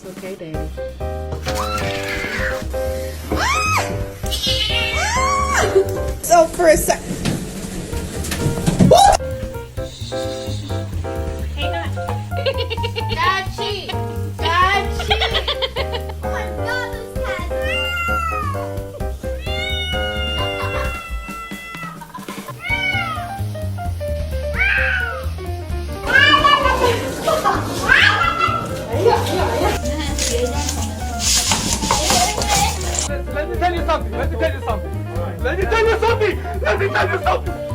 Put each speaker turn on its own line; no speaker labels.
It's okay, Daddy.
So for a sec.
Hang on. Dad cheat. Dad cheat. Oh my god, those cats.
Let me tell you something. Let me tell you something. Let me tell you something. Let me tell you something.